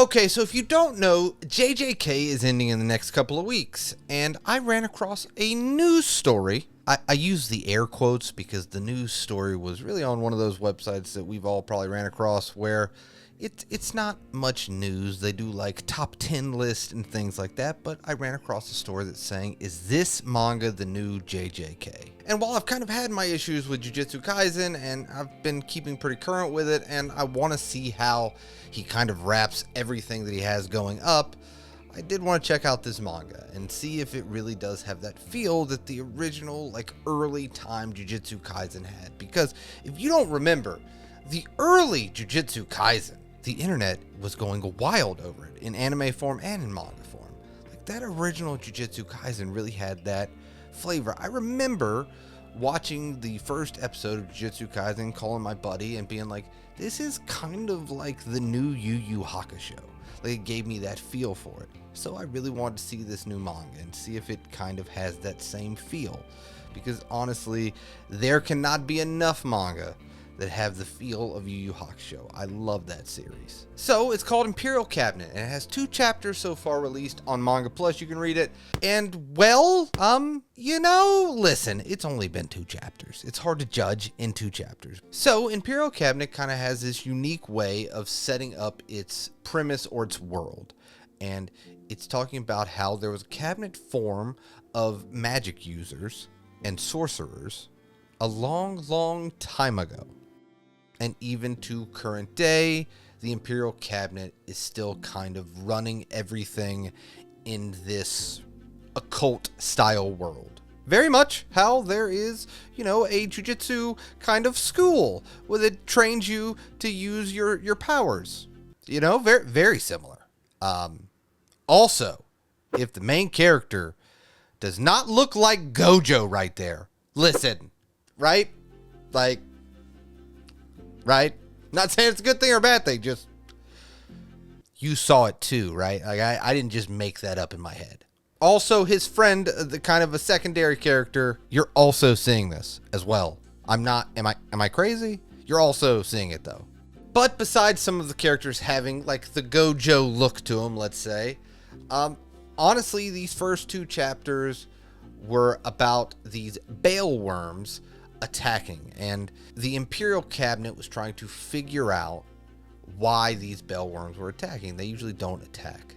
Okay, so if you don't know, JJK is ending in the next couple of weeks, and I ran across a news story. I use the air quotes because the news story was really on one of those websites that we've all probably ran across where it's not much news. They do like top 10 lists and things like that, but I ran across a story that's saying, is this manga the new JJK? And while I've kind of had my issues with Jujutsu Kaisen and I've been keeping pretty current with it and I want to see how he kind of wraps everything that he has going up, I did want to check out this manga and see if it really does have that feel that the original, like, early time Jujutsu Kaisen had. Because if you don't remember, the early Jujutsu Kaisen, the internet was going wild over it in anime form and in manga form. Like, that original Jujutsu Kaisen really had that flavor. I remember watching the first episode of Jujutsu Kaisen, calling my buddy and being like, this is kind of like the new Yu Yu Hakusho. Like, it gave me that feel for it. So I really wanted to see this new manga and see if it kind of has that same feel. Because honestly, there cannot be enough manga that have the feel of Yu Yu Hakusho. I love that series. So it's called Empyreal Cabinet, and it has 2 chapters so far released on Manga Plus. You can read it. And, well, listen, it's only been 2 chapters. It's hard to judge in 2 chapters. So Empyreal Cabinet kind of has this unique way of setting up its premise or its world. And it's talking about how there was a cabinet form of magic users and sorcerers a long, long time ago. And even to current day, the Empyreal Cabinet is still kind of running everything in this occult style world. Very much how there is, a jujutsu kind of school where it trains you to use your powers. Very, very similar. Also, if the main character does not look like Gojo right there, listen, right? Right? Not saying it's a good thing or a bad thing, just you saw it too, right? Like, I didn't just make that up in my head. Also, his friend, the kind of a secondary character, you're also seeing this as well. Am I crazy? You're also seeing it though. But besides some of the characters having like the Gojo look to them, let's say, honestly, these first 2 chapters were about these bale worms attacking, and the Empyreal Cabinet was trying to figure out why these bale worms were attacking. They usually don't attack.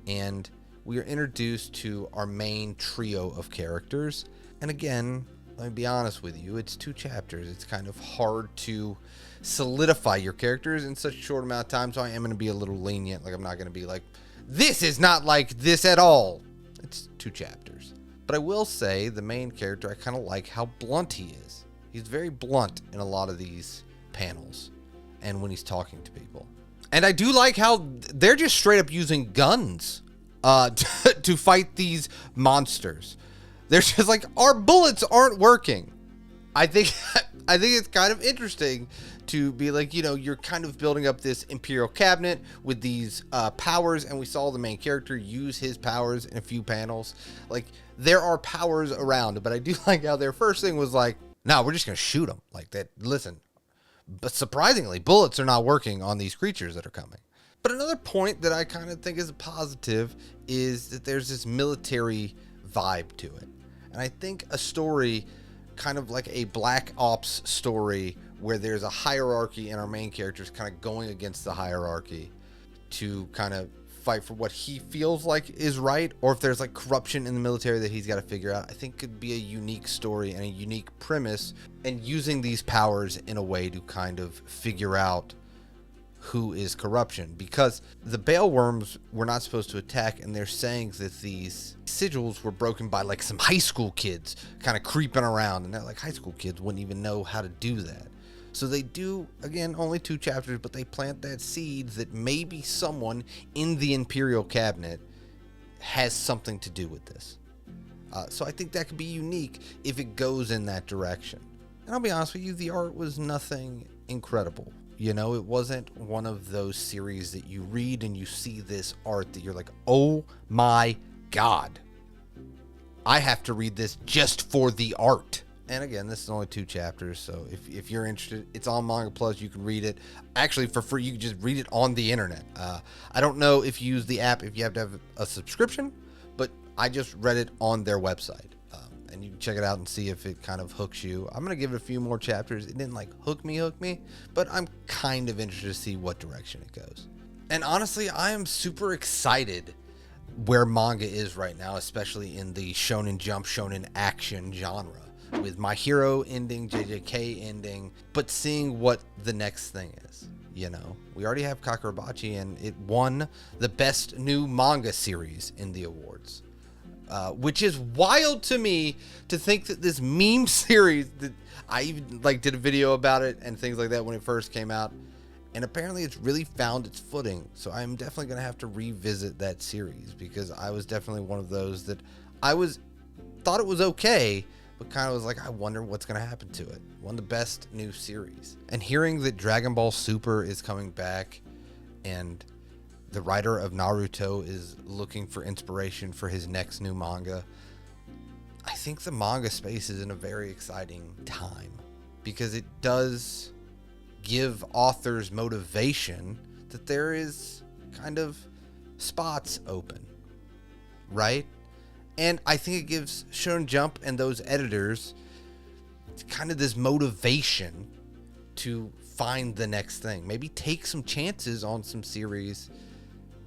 And we are introduced to our main trio of characters. And again, let me be honest with you, it's 2 chapters. It's kind of hard to solidify your characters in such a short amount of time, so I am going to be a little lenient. Like, I'm not going to be like, this is not like this at all. It's 2 chapters. But I will say the main character, I kind of like how blunt he is. He's very blunt in a lot of these panels and when he's talking to people. And I do like how they're just straight up using guns to fight these monsters. They're just like, our bullets aren't working. I think it's kind of interesting to be like, you're kind of building up this Empyreal Cabinet with these powers, and we saw the main character use his powers in a few panels. Like, there are powers around, but I do like how their first thing was like, no, we're just going to shoot them. Like, that. Listen, but surprisingly, bullets are not working on these creatures that are coming. But another point that I kind of think is a positive is that there's this military vibe to it. And I think a story kind of like a Black Ops story where there's a hierarchy and our main character is kind of going against the hierarchy to kind of fight for what he feels like is right, or if there's like corruption in the military that he's got to figure out, I think could be a unique story and a unique premise, and using these powers in a way to kind of figure out who is corruption, because the bale worms were not supposed to attack, and they're saying that these sigils were broken by like some high school kids kind of creeping around, and they're like, high school kids wouldn't even know how to do that. So they do, again, only 2 chapters, but they plant that seed that maybe someone in the Empyreal Cabinet has something to do with this. So I think that could be unique if it goes in that direction. And I'll be honest with you, the art was nothing incredible. It wasn't one of those series that you read and you see this art that you're like, oh my God, I have to read this just for the art. And again, this is only 2 chapters, so if you're interested, it's on Manga Plus. You can read it actually for free. You can just read it on the internet. I don't know if you use the app if you have to have a subscription, but I just read it on their website. And you can check it out and see if it kind of hooks you. I'm going to give it a few more chapters. It didn't like hook me, but I'm kind of interested to see what direction it goes. And honestly, I am super excited where manga is right now, especially in the Shonen Jump, Shonen Action genre, with My Hero ending, JJK ending, but seeing what the next thing is. You know, we already have Kakurabachi, and it won the best new manga series in the awards. Which is wild to me to think that this meme series that I even like did a video about it and things like that when it first came out, and apparently it's really found its footing. So I'm definitely going to have to revisit that series, because I was definitely one of those that thought it was okay, but kind of was like, I wonder what's going to happen to it. One of the best new series. And hearing that Dragon Ball Super is coming back, and the writer of Naruto is looking for inspiration for his next new manga, I think the manga space is in a very exciting time, because it does give authors motivation that there is kind of spots open, right? And I think it gives Shonen Jump and those editors kind of this motivation to find the next thing. Maybe take some chances on some series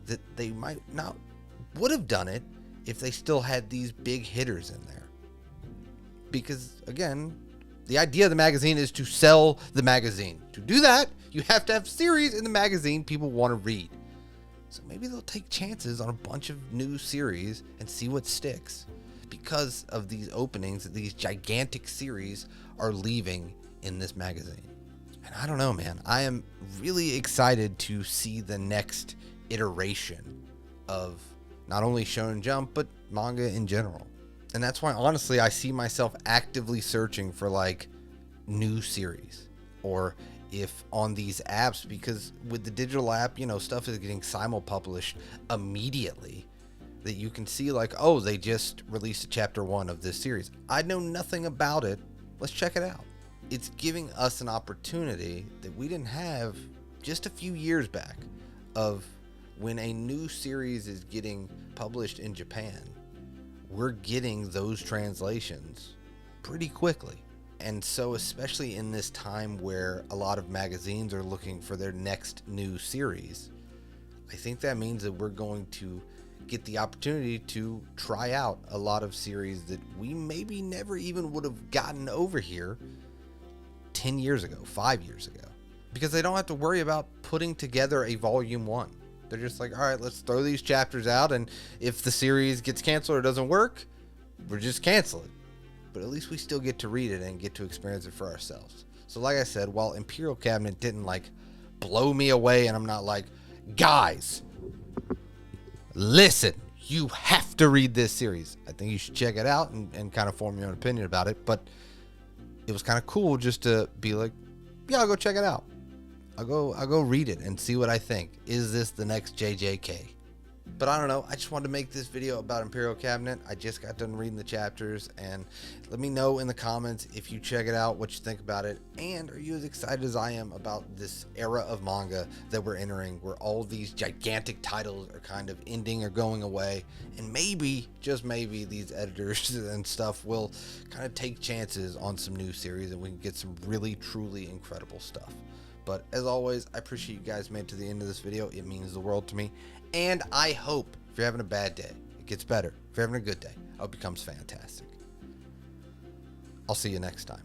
that they might not would have done it if they still had these big hitters in there. Because again, the idea of the magazine is to sell the magazine. To do that, you have to have series in the magazine people want to read. So maybe they'll take chances on a bunch of new series and see what sticks, because of these openings that these gigantic series are leaving in this magazine. And I don't know, man. I am really excited to see the next iteration of not only Shonen Jump, but manga in general. And that's why, honestly, I see myself actively searching for like new series, or if on these apps, because with the digital app, you know, stuff is getting simul-published immediately, that you can see like, oh, they just released a chapter 1 of this series. I know nothing about it. Let's check it out. It's giving us an opportunity that we didn't have just a few years back, of when a new series is getting published in Japan, we're getting those translations pretty quickly. And so, especially in this time where a lot of magazines are looking for their next new series, I think that means that we're going to get the opportunity to try out a lot of series that we maybe never even would have gotten over here 10 years ago, 5 years ago, because they don't have to worry about putting together a volume 1. They're just like, all right, let's throw these chapters out, and if the series gets canceled or doesn't work, we're just cancel it. But at least we still get to read it and get to experience it for ourselves. So like I said, while Empyreal Cabinet didn't like blow me away, and I'm not like, guys, listen, you have to read this series, I think you should check it out and kind of form your own opinion about it. But it was kind of cool just to be like, yeah, I'll go check it out. I'll go read it and see what I think. Is this the next JJK? But I don't know. I just wanted to make this video about Empyreal Cabinet. I just got done reading the chapters, and let me know in the comments if you check it out, what you think about it, and are you as excited as I am about this era of manga that we're entering, where all these gigantic titles are kind of ending or going away, and maybe, just maybe, these editors and stuff will kind of take chances on some new series, and we can get some really, truly incredible stuff. But as always, I appreciate you guys made it to the end of this video. It means the world to me. And I hope if you're having a bad day, it gets better. If you're having a good day, I hope it becomes fantastic. I'll see you next time.